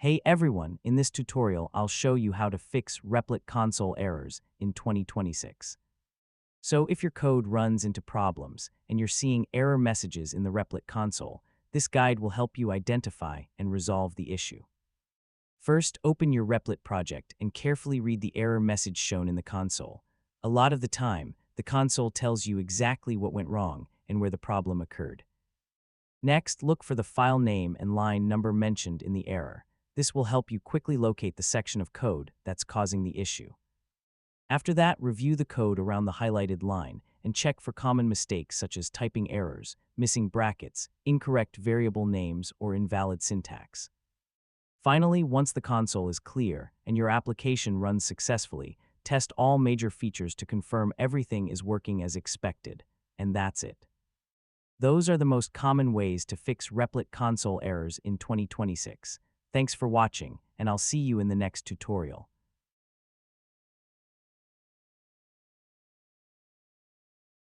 Hey everyone, in this tutorial I'll show you how to fix Replit console errors in 2026. So if your code runs into problems and you're seeing error messages in the Replit console, this guide will help you identify and resolve the issue. First, open your Replit project and carefully read the error message shown in the console. A lot of the time, the console tells you exactly what went wrong and where the problem occurred. Next, look for the file name and line number mentioned in the error. This will help you quickly locate the section of code that's causing the issue. After that, review the code around the highlighted line and check for common mistakes such as typing errors, missing brackets, incorrect variable names, or invalid syntax. Finally, once the console is clear and your application runs successfully, test all major features to confirm everything is working as expected. And that's it. Those are the most common ways to fix Replit console errors in 2026. Thanks for watching, and I'll see you in the next tutorial.